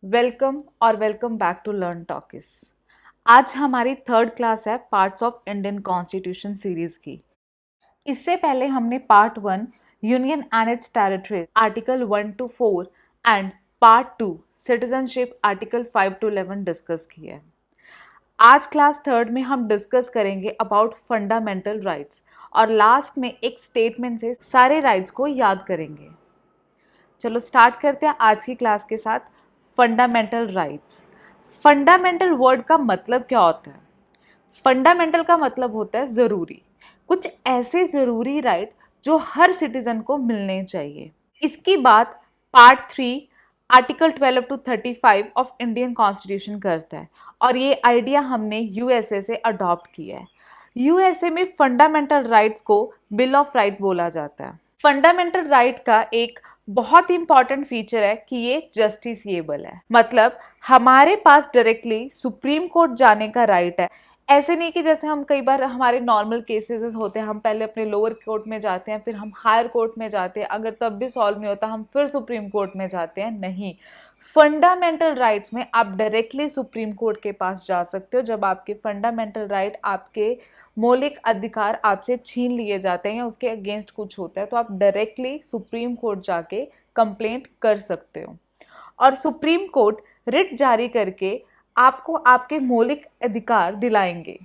Welcome और welcome back to learn talkies. आज हमारी थर्ड क्लास है parts of Indian constitution series की। इससे पहले हमने part 1 union and its territory article 1 to 4 and part 2 citizenship article 5 to 11 discuss किया है। आज क्लास थर्ड में हम डिस्कस करेंगे अबाउट फंडामेंटल राइट्स और लास्ट में एक स्टेटमेंट से सारे राइट्स को याद करेंगे। चलो स्टार्ट करते हैं आज की क्लास के साथ। Fundamental rights. फंडामेंटल वर्ड का मतलब क्या होता है? फंडामेंटल का मतलब होता है ज़रूरी, कुछ ऐसे ज़रूरी राइट जो हर सिटीजन को मिलने चाहिए। इसकी बात part 3 article 12 to 35 of Indian constitution करता है और ये आइडिया हमने यूएसए से अडॉप्ट किया है। यूएसए में फंडामेंटल राइट्स को बिल ऑफ राइट बोला जाता है। फंडामेंटल राइट का एक बहुत ही इंपॉर्टेंट फीचर है कि ये जस्टिसिएबल है, मतलब हमारे पास डायरेक्टली सुप्रीम कोर्ट जाने का राइट है। ऐसे नहीं कि जैसे हम कई बार हमारे नॉर्मल केसेस होते हैं, हम पहले अपने लोअर कोर्ट में जाते हैं, फिर हम हायर कोर्ट में जाते हैं, अगर तब भी सॉल्व नहीं होता हम फिर सुप्रीम कोर्ट में जाते हैं। नहीं, फंडामेंटल राइट्स में आप डायरेक्टली सुप्रीम कोर्ट के पास जा सकते हो जब आपके फंडामेंटल राइट, आपके मौलिक अधिकार आपसे छीन लिए जाते हैं या उसके अगेंस्ट कुछ होता है, तो आप डायरेक्टली सुप्रीम कोर्ट जाके कंप्लेंट कर सकते हो और सुप्रीम कोर्ट रिट जारी करके आपको आपके मौलिक अधिकार दिलाएंगे।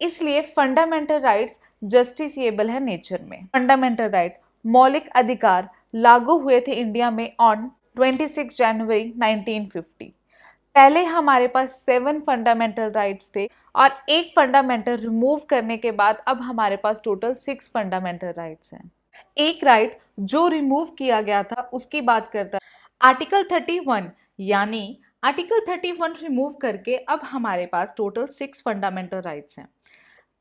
इसलिए फंडामेंटल राइट्स जस्टिसिएबल है नेचर में। फंडामेंटल राइट, मौलिक अधिकार लागू हुए थे इंडिया में ऑन 26 जनवरी 1950। पहले हमारे पास 7 फंडामेंटल राइट्स थे और एक फंडामेंटल रिमूव करने के बाद अब हमारे पास टोटल 6 फंडामेंटल राइट्स हैं। एक राइट जो रिमूव किया गया था उसकी बात करता है आर्टिकल 31, यानी आर्टिकल 31 रिमूव करके अब हमारे पास टोटल 6 फंडामेंटल राइट्स हैं।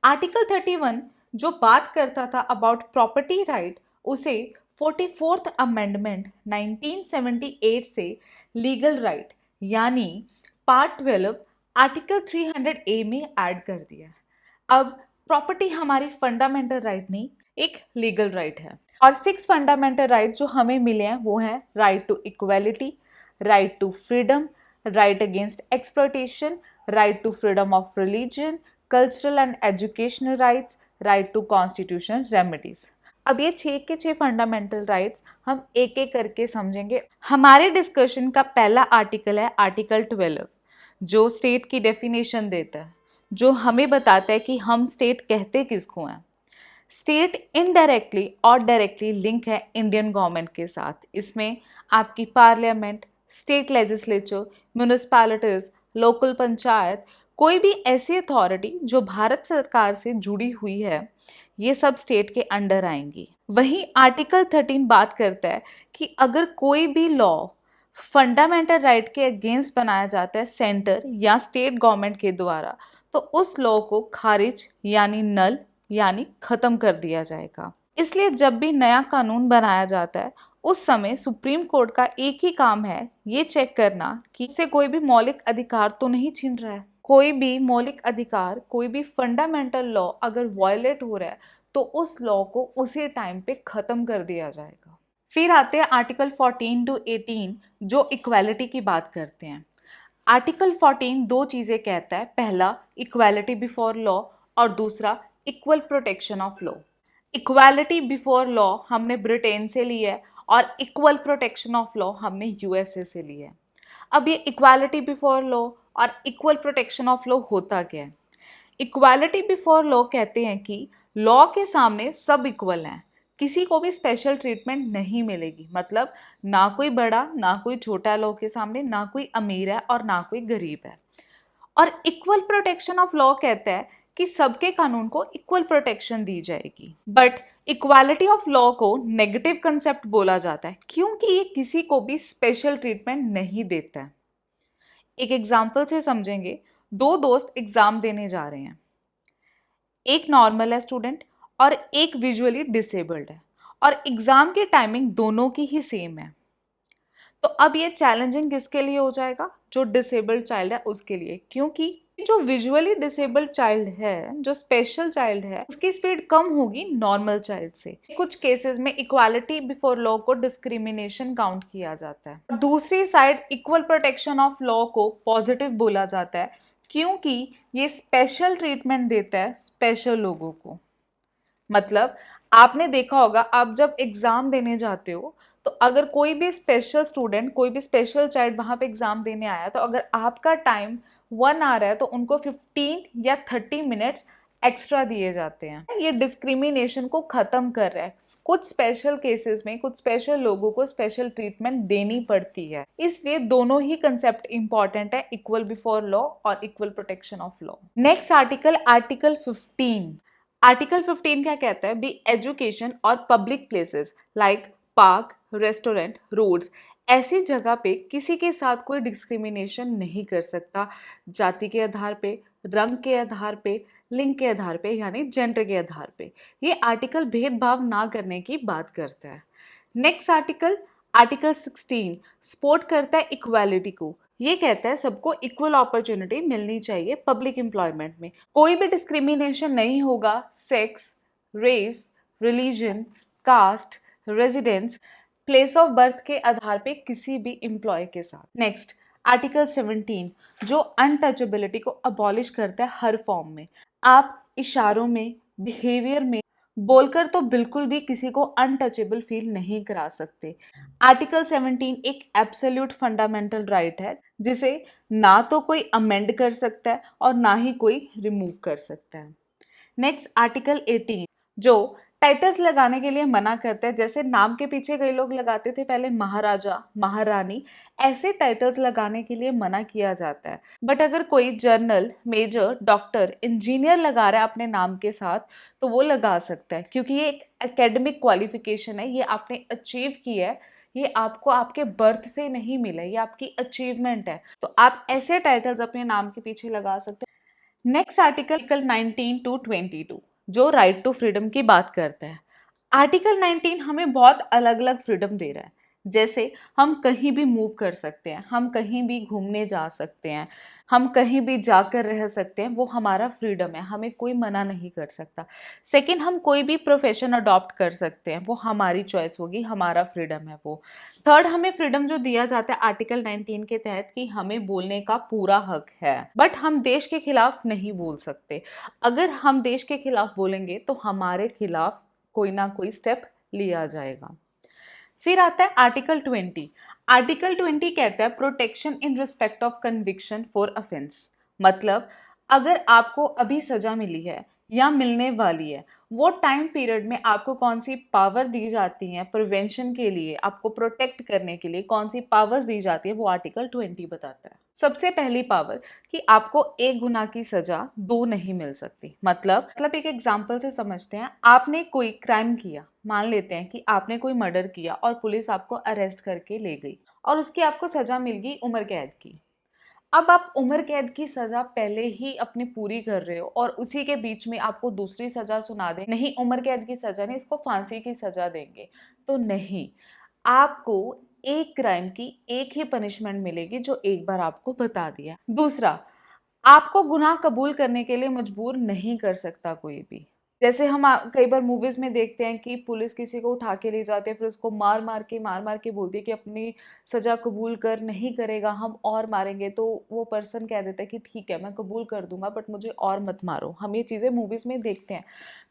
आर्टिकल 31 जो बात करता था अबाउट प्रॉपर्टी राइट, उसे 44th अमेंडमेंट 1978 से लीगल राइट यानी पार्ट 12 आर्टिकल 300A में ऐड कर दिया। अब प्रॉपर्टी हमारी फंडामेंटल राइट नहीं, एक लीगल राइट है। और 6 फंडामेंटल राइट जो हमें मिले हैं वो हैं right to equality, right to freedom, right against exploitation, right to freedom of religion, cultural and educational rights, right to constitutional remedies. अब ये 6 के 6 फंडामेंटल राइट्स हम एक एक करके समझेंगे। हमारे डिस्कशन का पहला आर्टिकल है आर्टिकल 12, जो स्टेट की डेफिनेशन देता है, जो हमें बताता है कि हम स्टेट कहते किसको हैं। स्टेट इनडायरेक्टली और डायरेक्टली लिंक है इंडियन गवर्नमेंट के साथ। इसमें आपकी parliament, state legislature, municipalities, local panchayat, कोई भी ऐसी अथॉरिटी जो भारत सरकार से जुड़ी हुई है, ये सब स्टेट के अंडर आएंगी। वहीं आर्टिकल 13 बात करता है कि अगर कोई भी लॉ फंडामेंटल राइट के अगेंस्ट बनाया जाता है सेंटर या स्टेट गवर्नमेंट के द्वारा, तो उस लॉ को खारिज यानी नल यानी खत्म कर दिया जाएगा। इसलिए जब भी नया कानून बनाया जाता है उस समय सुप्रीम कोर्ट का एक ही काम है ये चेक करना कि इससे कोई भी मौलिक अधिकार तो नहीं छीन रहा है। कोई भी मौलिक अधिकार, कोई भी फंडामेंटल लॉ अगर वायलेट हो रहा है तो उस लॉ को उसी टाइम पे खत्म कर दिया जाएगा। फिर आते हैं आर्टिकल 14 to 18 जो इक्वालिटी की बात करते हैं। आर्टिकल 14 दो चीज़ें कहता है, पहला इक्वालिटी बिफोर लॉ और दूसरा equal protection of law. Equality before law हमने ब्रिटेन से ली है और इक्वल प्रोटेक्शन ऑफ लॉ हमने यूएसए से ली है। अब ये इक्वालिटी बिफोर लॉ और इक्वल प्रोटेक्शन ऑफ लॉ होता क्या है? इक्वालिटी बिफोर लॉ कहते हैं कि लॉ के सामने सब इक्वल हैं, किसी को भी स्पेशल ट्रीटमेंट नहीं मिलेगी, मतलब ना कोई बड़ा ना कोई छोटा लॉ के सामने, ना कोई अमीर है और ना कोई गरीब है। और इक्वल प्रोटेक्शन ऑफ लॉ कहता है कि सबके कानून को इक्वल प्रोटेक्शन दी जाएगी। बट इक्वालिटी ऑफ लॉ को नेगेटिव कंसेप्ट बोला जाता है क्योंकि ये किसी को भी स्पेशल ट्रीटमेंट नहीं देता है। एक एग्जाम्पल से समझेंगे। दो दोस्त एग्जाम देने जा रहे हैं, एक नॉर्मल है स्टूडेंट और एक विजुअली डिसेबल्ड है, और एग्जाम की टाइमिंग दोनों की ही सेम है। तो अब ये चैलेंजिंग किसके लिए हो जाएगा? जो डिसेबल्ड चाइल्ड है उसके लिए, क्योंकि जो विजुअली डिसेबल्ड चाइल्ड है, जो स्पेशल चाइल्ड है, उसकी स्पीड कम होगी नॉर्मल चाइल्ड से। कुछ केसेस में इक्वालिटी बिफोर लॉ को डिस्क्रिमिनेशन काउंट किया जाता है। दूसरी side equal protection of law को पॉजिटिव बोला जाता है, क्योंकि ये स्पेशल ट्रीटमेंट देता है स्पेशल लोगों को। मतलब आपने देखा होगा, आप जब एग्जाम देने जाते हो तो अगर कोई भी स्पेशल स्टूडेंट, कोई भी स्पेशल चाइल्ड वहां पे एग्जाम देने आया, तो अगर आपका टाइम 1 आवर है तो उनको 15 या 30 मिनट्स एक्स्ट्रा दिए जाते हैं। ये डिस्क्रिमिनेशन को खत्म कर रहा है। कुछ स्पेशल केसेस में कुछ स्पेशल लोगों को स्पेशल ट्रीटमेंट देनी पड़ती है, इसलिए दोनों ही कंसेप्ट इंपॉर्टेंट है, इक्वल बिफोर लॉ और equal protection of law. Next article, article 15। Article 15 क्या कहता है? बी एजुकेशन और public places like park, restaurant, roads, ऐसी जगह पे किसी के साथ कोई डिस्क्रिमिनेशन नहीं कर सकता, जाति के आधार पे, रंग के आधार पे, लिंग के आधार पे, यानी जेंडर के आधार पे। ये आर्टिकल भेदभाव ना करने की बात करता है। नेक्स्ट आर्टिकल, आर्टिकल 16 सपोर्ट करता है इक्वालिटी को। ये कहता है सबको इक्वल अपॉर्चुनिटी मिलनी चाहिए पब्लिक एम्प्लॉयमेंट में। कोई भी डिस्क्रिमिनेशन नहीं होगा sex, race, religion, caste, residence, place of birth के आधार पे किसी भी एम्प्लॉय के साथ। नेक्स्ट आर्टिकल 17 जो अनटचेबिलिटी को अबॉलिश करता है हर फॉर्म में। आप इशारों में, बिहेवियर में, बोलकर तो बिल्कुल भी किसी को अनटचेबल फील नहीं करा सकते। आर्टिकल 17 एक एब्सोल्यूट फंडामेंटल राइट है, जिसे ना तो कोई अमेंड कर सकता है और ना ही कोई रिमूव कर सकता है। नेक्स्ट आर्टिकल 18 जो टाइटल्स लगाने के लिए मना करता है। जैसे नाम के पीछे कई लोग लगाते थे पहले महाराजा, महारानी, ऐसे टाइटल्स लगाने के लिए मना किया जाता है। बट अगर कोई जर्नल, मेजर, डॉक्टर, इंजीनियर लगा रहा है अपने नाम के साथ, तो वो लगा सकता है, क्योंकि ये एक एकेडमिक क्वालिफिकेशन है, ये आपने अचीव किया है, ये आपको आपके बर्थ से नहीं मिला, ये आपकी अचीवमेंट है। तो आप ऐसे टाइटल्स अपने नाम के पीछे लगा सकते हो। नेक्स्ट आर्टिकल 19 टू 22 जो राइट टू फ्रीडम की बात करता है। आर्टिकल 19 हमें बहुत अलग अलग फ्रीडम दे रहा है। जैसे हम कहीं भी मूव कर सकते हैं, हम कहीं भी घूमने जा सकते हैं, हम कहीं भी जाकर रह सकते हैं, वो हमारा फ्रीडम है, हमें कोई मना नहीं कर सकता। सेकंड, हम कोई भी प्रोफेशन अडॉप्ट कर सकते हैं, वो हमारी चॉइस होगी, हमारा फ्रीडम है वो। थर्ड, हमें फ्रीडम जो दिया जाता है आर्टिकल 19 के तहत कि हमें बोलने का पूरा हक है, बट हम देश के खिलाफ नहीं बोल सकते। अगर हम देश के खिलाफ बोलेंगे तो हमारे खिलाफ कोई ना कोई स्टेप लिया जाएगा। फिर आता है आर्टिकल 20। आर्टिकल 20 कहता है protection in respect of conviction for offence. मतलब अगर आपको अभी सजा मिली है या मिलने वाली है, वो टाइम पीरियड में आपको कौन सी पावर दी जाती है प्रिवेंशन के लिए, आपको प्रोटेक्ट करने के लिए कौन सी पावर्स दी जाती है, वो आर्टिकल 20 बताता है। सबसे पहली पावर कि आपको एक गुनाह की सजा दो नहीं मिल सकती। मतलब एक एग्जांपल से समझते हैं। आपने कोई क्राइम किया, मान लेते हैं कि आपने कोई मर्डर किया और पुलिस आपको अरेस्ट करके ले गई और उसकी आपको सजा मिल गई उम्र कैद की। अब आप उम्र कैद की सजा पहले ही अपनी पूरी कर रहे हो और उसी के बीच में आपको दूसरी सजा सुना दे, नहीं उम्र कैद की सजा नहीं, इसको फांसी की सजा देंगे, तो नहीं, आपको एक क्राइम की एक ही पनिशमेंट मिलेगी जो एक बार आपको बता दिया। दूसरा, आपको गुनाह कबूल करने के लिए मजबूर नहीं कर सकता कोई भी। जैसे हम कई बार मूवीज में देखते हैं कि पुलिस किसी को उठा के ले जाते हैं, फिर उसको मार मार के बोलती है कि अपनी सजा कबूल कर, नहीं करेगा हम और मारेंगे, तो वो पर्सन कह देता है कि ठीक है मैं कबूल कर दूंगा बट मुझे और मत मारो। हम ये चीज़ें मूवीज में देखते हैं।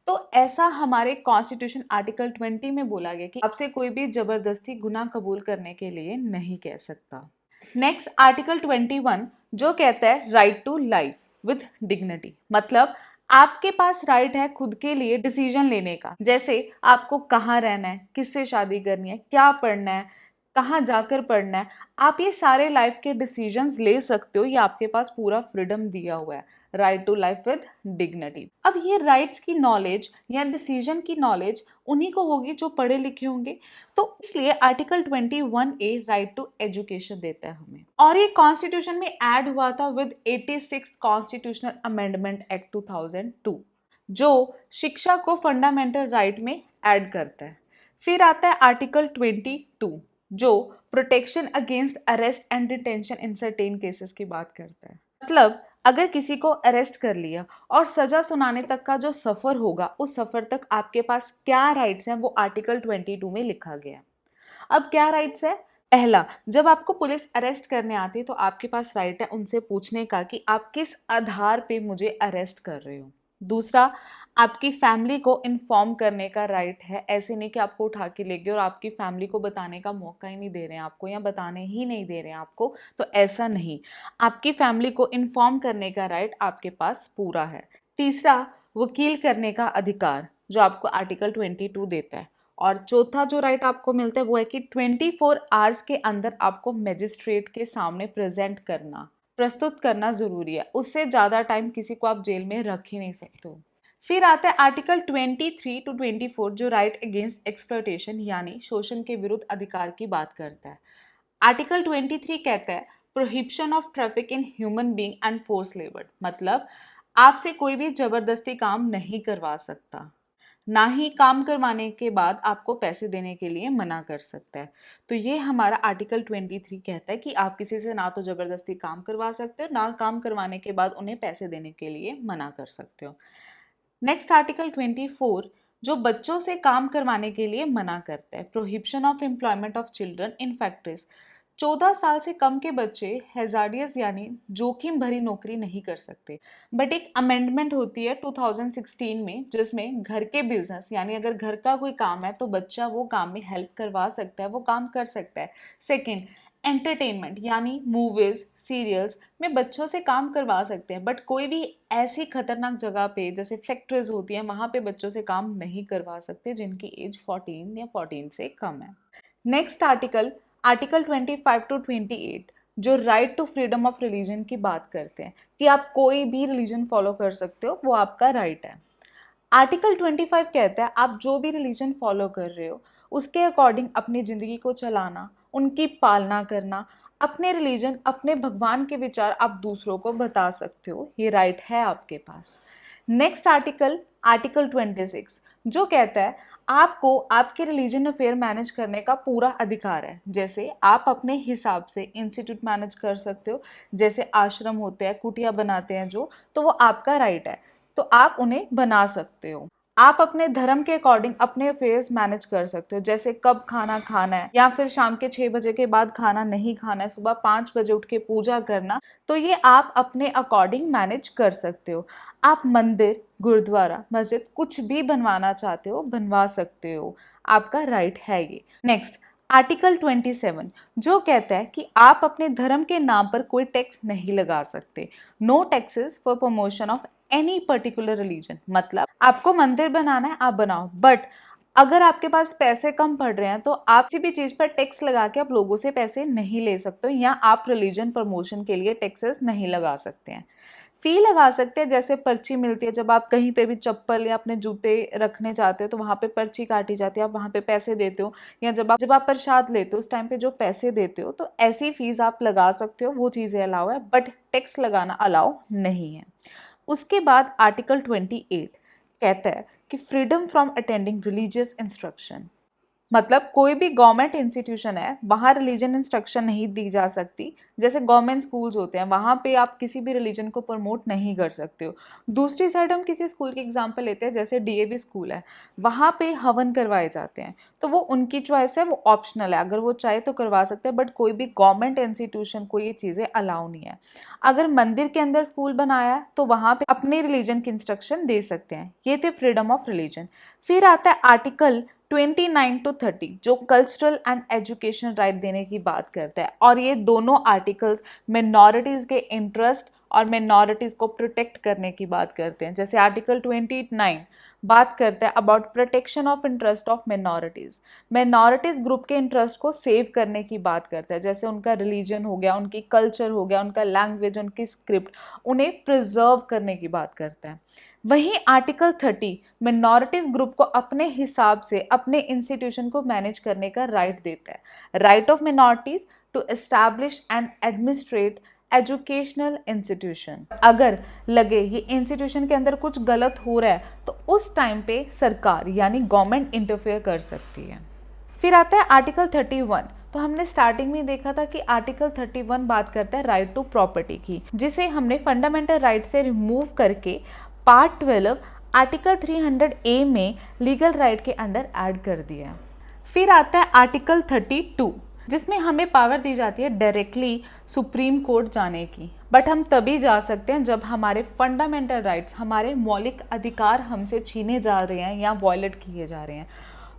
तो ऐसा हमारे कॉन्स्टिट्यूशन आर्टिकल 20 में बोला गया कि आपसे कोई भी जबरदस्ती गुनाह कबूल करने के लिए नहीं कह सकता। नेक्स्ट आर्टिकल 21 जो कहता है right to life with dignity. मतलब आपके पास राइट है खुद के लिए डिसीजन लेने का। जैसे आपको कहाँ रहना है, किससे शादी करनी है, क्या पढ़ना है, कहाँ जाकर पढ़ना है, आप ये सारे लाइफ के डिसीजंस ले सकते हो। ये आपके पास पूरा फ्रीडम दिया हुआ है, right to life with dignity. अब ये राइट्स की नॉलेज या डिसीजन की नॉलेज उन्हीं को होगी जो पढ़े लिखे होंगे। तो इसलिए article 21A right to education देता है हमें। और ये कॉन्स्टिट्यूशन में ऐड हुआ था विद 86 कॉन्स्टिट्यूशनल अमेंडमेंट एक्ट 2002 जो शिक्षा को फंडामेंटल राइट में ऐड करता है। फिर आता है आर्टिकल 22 जो protection against arrest and detention in certain cases की बात करता है। मतलब अगर किसी को अरेस्ट कर लिया और सजा सुनाने तक का जो सफर होगा, उस सफर तक आपके पास क्या राइट्स हैं, वो आर्टिकल 22 में लिखा गया है। अब क्या राइट्स है? पहला, जब आपको पुलिस अरेस्ट करने आती है तो आपके पास राइट है उनसे पूछने का कि आप किस आधार पे मुझे अरेस्ट कर रहे हो। दूसरा, आपकी फैमिली को इन्फॉर्म करने का राइट है। ऐसे नहीं कि आपको उठा के ले गए और आपकी फैमिली को बताने का मौका ही नहीं दे रहे हैं आपको, या बताने ही नहीं दे रहे हैं आपको, तो ऐसा नहीं। आपकी फैमिली को इन्फॉर्म करने का राइट आपके पास पूरा है। तीसरा, वकील करने का अधिकार, जो आपको आर्टिकल 22 देता है। और चौथा जो राइट आपको मिलता है वो है कि 24 आवर्स के अंदर आपको मजिस्ट्रेट के सामने प्रस्तुत करना जरूरी है। उससे ज़्यादा टाइम किसी को आप जेल में रख ही नहीं सकते हो। फिर आता है आर्टिकल 23 टू 24, जो राइट अगेंस्ट एक्सप्लॉयटेशन यानी शोषण के विरुद्ध अधिकार की बात करता है। आर्टिकल 23 कहता है prohibition of traffic in human being and force labour, मतलब आपसे कोई भी जबरदस्ती काम नहीं करवा सकता, ना ही काम करवाने के बाद आपको पैसे देने के लिए मना कर सकता है। तो ये हमारा आर्टिकल 23 कहता है कि आप किसी से ना तो जबरदस्ती काम करवा सकते हो, ना काम करवाने के बाद उन्हें पैसे देने के लिए मना कर सकते हो। नेक्स्ट आर्टिकल 24, जो बच्चों से काम करवाने के लिए मना करता है, prohibition of employment of children in factories. 14 साल से कम के बच्चे हैजार्डियस यानी जोखिम भरी नौकरी नहीं कर सकते। बट एक अमेंडमेंट होती है 2016 में, जिसमें घर के बिजनेस यानी अगर घर का कोई काम है तो बच्चा वो काम में हेल्प करवा सकता है, वो काम कर सकता है। सेकेंड, एंटरटेनमेंट यानी मूवीज सीरियल्स में बच्चों से काम करवा सकते हैं, बट कोई भी ऐसी खतरनाक जगह पे जैसे फैक्ट्रीज होती है वहाँ पे बच्चों से काम नहीं करवा सकते जिनकी एज 14 या 14 से कम है। नेक्स्ट आर्टिकल, आर्टिकल 25 टू 28, जो right to freedom of religion की बात करते हैं कि आप कोई भी रिलीजन फॉलो कर सकते हो, वो आपका राइट है। आर्टिकल 25 कहता है आप जो भी रिलीजन फॉलो कर रहे हो उसके अकॉर्डिंग अपनी ज़िंदगी को चलाना, उनकी पालना करना, अपने रिलीजन अपने भगवान के विचार आप दूसरों को बता सकते हो, ये राइट है आपके पास। नेक्स्ट आर्टिकल, आर्टिकल 26, जो कहता है आपको आपके रिलीजन अफेयर मैनेज करने का पूरा अधिकार है। जैसे आप अपने हिसाब से इंस्टीट्यूट मैनेज कर सकते हो, जैसे आश्रम होते हैं, कुटिया बनाते हैं जो, तो वो आपका राइट है, तो आप उन्हें बना सकते हो। आप अपने धर्म के अकॉर्डिंग अपने अफेयर्स मैनेज कर सकते हो, जैसे कब खाना खाना है या फिर शाम के 6 बजे के बाद खाना नहीं खाना है, सुबह 5 बजे उठ के पूजा करना, तो ये आप अपने अकॉर्डिंग मैनेज कर सकते हो। आप मंदिर, गुरुद्वारा, मस्जिद कुछ भी बनवाना चाहते हो बनवा सकते हो, आपका राइट है ये। नेक्स्ट आर्टिकल 27, जो कहता है कि आप अपने धर्म के नाम पर कोई टैक्स नहीं लगा सकते। No taxes for promotion of any particular religion, मतलब आपको मंदिर बनाना है आप बनाओ, बट अगर आपके पास पैसे कम पड़ रहे हैं तो आप किसी भी चीज पर टैक्स लगा के आप लोगों से पैसे नहीं ले सकते हो, या आप रिलीजन प्रमोशन के लिए टैक्सेस नहीं लगा सकते हैं। फी लगा सकते हैं, जैसे पर्ची मिलती है जब आप कहीं पे भी चप्पल या अपने जूते रखने जाते हो तो वहाँ पे पर्ची काटी जाती है, आप वहाँ पे पैसे देते हो, या जब आप प्रसाद लेते हो उस टाइम पे जो पैसे देते हो, तो ऐसी फीस आप लगा सकते हो, वो चीज़ें अलाउ है, बट टैक्स लगाना अलाउ नहीं है। उसके बाद आर्टिकल 28 कहता है कि freedom from attending religious instruction, मतलब कोई भी गवर्नमेंट इंस्टीट्यूशन है वहाँ रिलीजन इंस्ट्रक्शन नहीं दी जा सकती। जैसे गवर्नमेंट स्कूल्स होते हैं वहाँ पे आप किसी भी रिलीजन को प्रमोट नहीं कर सकते हो। दूसरी साइड हम किसी स्कूल की एग्जांपल लेते हैं, जैसे डीएवी स्कूल है, वहाँ पे हवन करवाए जाते हैं, तो वो उनकी चॉइस है, वो ऑप्शनल है, अगर वो चाहे तो करवा सकते हैं, बट कोई भी गवर्नमेंट इंस्टीट्यूशन को ये चीज़ें अलाउ नहीं है। अगर मंदिर के अंदर स्कूल बनाया है तो वहाँ पे अपने रिलीजन की इंस्ट्रक्शन दे सकते हैं। ये थे फ्रीडम ऑफ रिलीजन। फिर आता है आर्टिकल 29 टू 30, जो कल्चरल एंड एजुकेशन राइट देने की बात करता है, और ये दोनों आर्टिकल्स मिनॉरिटीज़ के इंटरेस्ट और मिनॉरिटीज़ को प्रोटेक्ट करने की बात करते हैं। जैसे आर्टिकल 29 बात करता है about protection of interest of minorities group के इंटरेस्ट को सेव करने की बात करता है, जैसे उनका रिलीजन हो गया, उनकी कल्चर हो गया, उनका लैंग्वेज, उनकी स्क्रिप्ट, उन्हें प्रिजर्व करने की बात करता है। वहीं आर्टिकल 30 मिनॉरिटीज ग्रुप को अपने हिसाब से अपने इंस्टीट्यूशन को मैनेज करने का राइट देता है। Right of minorities to establish and administrate educational institution. अगर लगे ये इंस्टीट्यूशन के अंदर कुछ गलत हो रहा है तो उस टाइम पे सरकार यानी गवर्नमेंट इंटरफेयर कर सकती है। फिर आता है आर्टिकल 31, तो हमने स्टार्टिंग में देखा था कि आर्टिकल 31 बात करता है राइट टू प्रॉपर्टी की, जिसे हमने फंडामेंटल राइट से रिमूव करके पार्ट 12 आर्टिकल 300A में लीगल राइट के अंडर ऐड कर दिया है। फिर आता है आर्टिकल 32, जिसमें हमें पावर दी जाती है डायरेक्टली सुप्रीम कोर्ट जाने की, बट हम तभी जा सकते हैं जब हमारे फंडामेंटल राइट्स, हमारे मौलिक अधिकार हमसे छीने जा रहे हैं या वॉयलेट किए जा रहे हैं।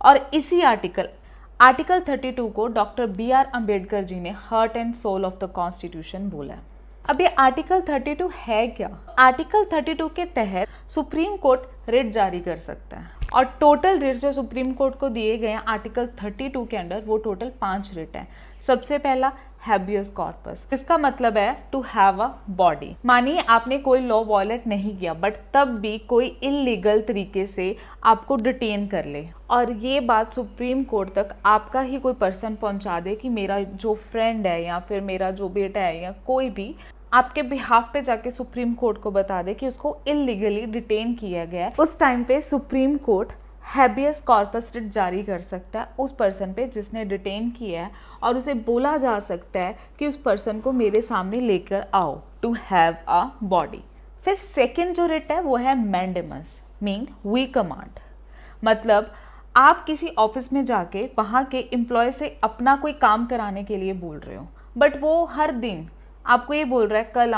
और इसी आर्टिकल 32 को डॉक्टर BR अम्बेडकर जी ने heart and soul of the constitution बोला है। अब ये आर्टिकल 32 है क्या? आर्टिकल 32 के तहत सुप्रीम कोर्ट रिट जारी कर सकता है, और टोटल रिट जो सुप्रीम कोर्ट को दिए गए हैं आर्टिकल 32 के अंडर, वो टोटल 5 रिट हैं। सबसे पहला हैबियस कॉर्पस, इसका मतलब है टू हैव अ बॉडी। मानिए आपने कोई लॉ वॉयलेट नहीं किया, बट तब भी कोई इलीगल तरीके से आपको डिटेन कर ले, और ये बात सुप्रीम कोर्ट तक आपका ही कोई पर्सन पहुंचा दे कि मेरा जो फ्रेंड है या फिर मेरा जो बेटा है या कोई भी आपके बिहाफ पे जाके सुप्रीम कोर्ट को बता दे कि उसको इलीगली डिटेन किया गया है, उस टाइम पे supreme court habeas corpus writ जारी कर सकता है उस पर्सन पे जिसने डिटेन किया है, और उसे बोला जा सकता है कि उस पर्सन को मेरे सामने लेकर आओ, टू हैव अ बॉडी। फिर सेकंड जो रिट है वो है मैंडेमस, मीन वी कमांड। मतलब आप किसी ऑफिस में जाके वहाँ के एम्प्लॉय से अपना कोई काम कराने के लिए बोल रहे हो, बट वो हर दिन आपको ये बोल रहा है कल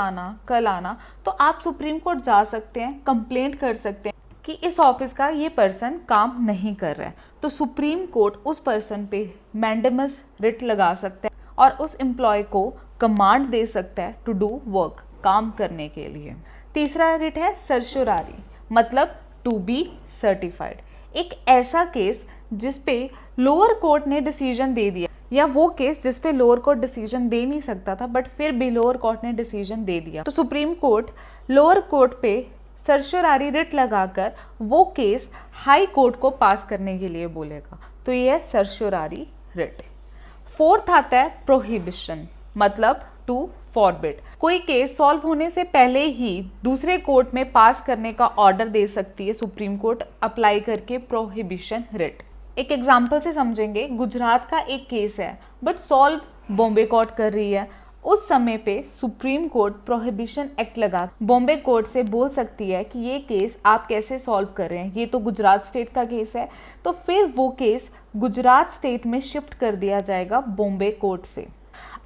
आना, तो आप सुप्रीम कोर्ट जा सकते हैं, कंप्लेंट कर सकते हैं कि इस ऑफिस का ये पर्सन काम नहीं कर रहा है। तो सुप्रीम कोर्ट उस पर्सन पे मैंडेमस रिट लगा सकता है और उस एम्प्लॉय को कमांड दे सकता है टू डू वर्क, काम करने के लिए। तीसरा रिट है सर्शोरारी, मतलब टू बी सर्टिफाइड। एक ऐसा केस जिस पे लोअर कोर्ट ने डिसीजन दे दिया, या वो केस जिस पे लोअर कोर्ट डिसीजन दे नहीं सकता था बट फिर भी लोअर कोर्ट ने डिसीजन दे दिया, तो सुप्रीम कोर्ट लोअर कोर्ट पे सर्शोरारी रिट लगाकर वो केस हाई कोर्ट को पास करने के लिए बोलेगा। तो ये है सर्शोरारी रिट। फोर्थ आता है प्रोहिबिशन, मतलब टू फॉरबिड। कोई केस सॉल्व होने से पहले ही दूसरे कोर्ट में पास करने का ऑर्डर दे सकती है सुप्रीम कोर्ट अप्लाई करके प्रोहिबिशन रिट। एक एग्जाम्पल से समझेंगे, गुजरात का एक केस है बट सॉल्व बॉम्बे कोर्ट कर रही है। उस समय पे सुप्रीम कोर्ट प्रोहिबिशन एक्ट लगा बॉम्बे कोर्ट से बोल सकती है कि ये केस आप कैसे सॉल्व कर रहे हैं, ये तो गुजरात स्टेट का केस है, तो फिर वो केस गुजरात स्टेट में शिफ्ट कर दिया जाएगा बॉम्बे कोर्ट से।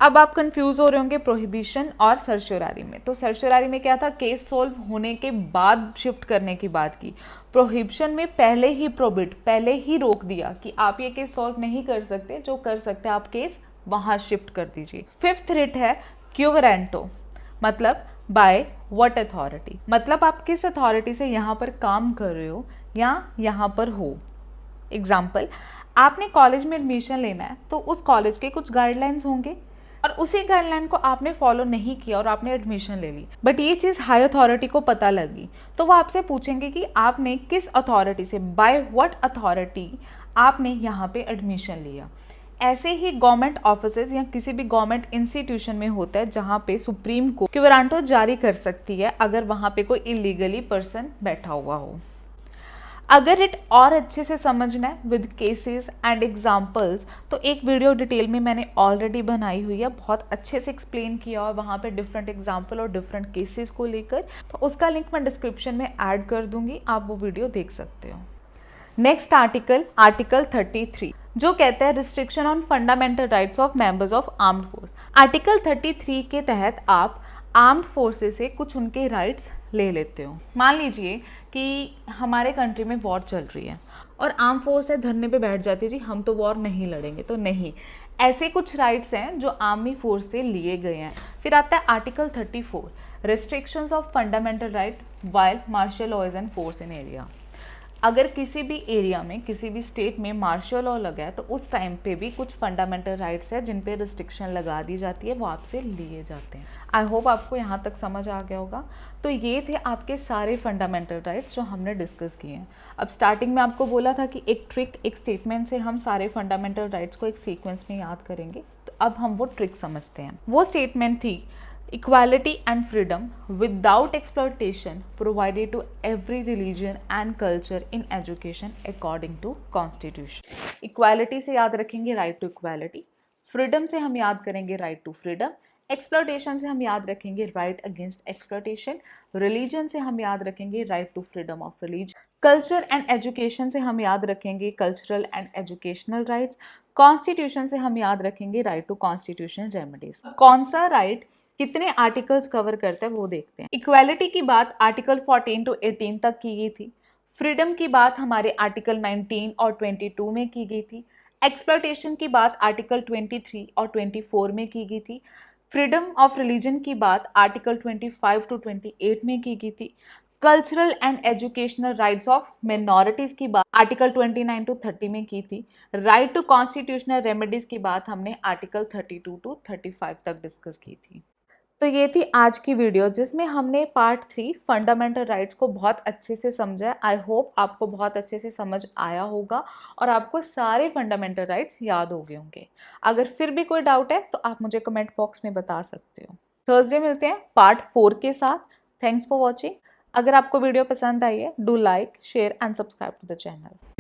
अब आप कंफ्यूज हो रहे होंगे प्रोहिबिशन और सर्शोरारी में। तो सर्शोरारी में क्या था, केस सॉल्व होने के बाद शिफ्ट करने की बात की। प्रोहिबिशन में पहले ही प्रोहिबिट, पहले ही रोक दिया कि आप ये केस सॉल्व नहीं कर सकते, जो कर सकते आप केस वहां शिफ्ट कर दीजिए। फिफ्थ रिट है क्यू वारंटो, मतलब बाय व्हाट अथॉरिटी, मतलब आप किस अथॉरिटी से यहाँ पर काम कर रहे हो या यहाँ पर हो। एग्जाम्पल, आपने कॉलेज में एडमिशन लेना है तो उस कॉलेज के कुछ गाइडलाइंस होंगे और उसी गाइडलाइन को आपने फॉलो नहीं किया और आपने एडमिशन ले ली, बट ये चीज़ हाई अथॉरिटी को पता लगी, तो वो आपसे पूछेंगे कि आपने किस अथॉरिटी से, बाय व्हाट अथॉरिटी आपने यहाँ पे एडमिशन लिया। ऐसे ही गवर्नमेंट ऑफिसेज या किसी भी गवर्नमेंट इंस्टीट्यूशन में होता है जहाँ पे सुप्रीम कोर्ट क्यू वारंटो जारी कर सकती है अगर वहाँ पे कोई इलीगली पर्सन बैठा हुआ हो। अगर इट और अच्छे से समझना है विद केसेस एंड एग्जांपल्स, तो एक वीडियो डिटेल में मैंने ऑलरेडी बनाई हुई है, बहुत अच्छे से एक्सप्लेन किया और वहाँ पे डिफरेंट एग्जांपल और डिफरेंट केसेस को लेकर, तो उसका लिंक मैं डिस्क्रिप्शन में ऐड कर दूंगी, आप वो वीडियो देख सकते हो। नेक्स्ट आर्टिकल 33, जो कहता है restriction on fundamental rights of members of armed force. Article 33 के तहत आप आर्म्ड फोर्सेस से कुछ उनके राइट्स ले लेते हो। मान लीजिए कि हमारे कंट्री में वॉर चल रही है और आर्म फोर्स है धरने पे बैठ जाती है, जी हम तो वॉर नहीं लड़ेंगे, तो नहीं, ऐसे कुछ राइट्स हैं जो आर्मी फोर्स से लिए गए हैं। फिर आता है article 34, restrictions of fundamental right while martial law is in force in area. अगर किसी भी एरिया में, किसी भी स्टेट में मार्शल लॉ लगा है तो उस टाइम पे भी कुछ फंडामेंटल राइट्स है जिन पे रिस्ट्रिक्शन लगा दी जाती है, वो आपसे लिए जाते हैं। आई होप आपको यहाँ तक समझ आ गया होगा। तो ये थे आपके सारे फंडामेंटल राइट्स जो हमने डिस्कस किए हैं। अब स्टार्टिंग में आपको बोला था कि एक ट्रिक, एक स्टेटमेंट से हम सारे फंडामेंटल राइट्स को एक सीक्वेंस में याद करेंगे, तो अब हम वो ट्रिक समझते हैं। वो स्टेटमेंट थी equality and freedom without exploitation provided to every religion and culture in education according to constitution। equality से याद रखेंगे right to equality, फ्रीडम से हम याद करेंगे राइट टू फ्रीडम, एक्सप्लॉयटेशन से हम याद रखेंगे राइट अगेंस्ट एक्सप्लॉयटेशन, रिलीजन से हम याद रखेंगे right to freedom of religion, culture and education से हम याद रखेंगे cultural and educational rights, constitution से हम याद रखेंगे राइट टू कॉन्स्टिट्यूशनल रेमेडीज। कौन सा राइट कितने आर्टिकल्स कवर करता है वो देखते हैं। इक्वालिटी की बात आर्टिकल 14 to 18 तक की गई थी। फ्रीडम की बात हमारे आर्टिकल 19 और 22 में की गई थी। एक्सप्लॉयटेशन की बात आर्टिकल 23 और 24 में की गई थी। फ्रीडम ऑफ रिलीजन की बात आर्टिकल 25 to 28 में की गई थी। Cultural and educational rights of minorities की बात आर्टिकल 29 to 30 में की थी। राइट टू कॉन्स्टिट्यूशनल रेमेडीज की बात हमने आर्टिकल 32 to 35 तक डिस्कस की थी। तो ये थी आज की वीडियो जिसमें हमने पार्ट 3 फंडामेंटल राइट्स को बहुत अच्छे से समझा। आई होप आपको बहुत अच्छे से समझ आया होगा और आपको सारे फंडामेंटल राइट्स याद हो गए होंगे। अगर फिर भी कोई डाउट है तो आप मुझे कमेंट बॉक्स में बता सकते हो। थर्सडे मिलते हैं पार्ट 4 के साथ। Thanks for watching. अगर आपको वीडियो पसंद आई है do like share and subscribe to the channel.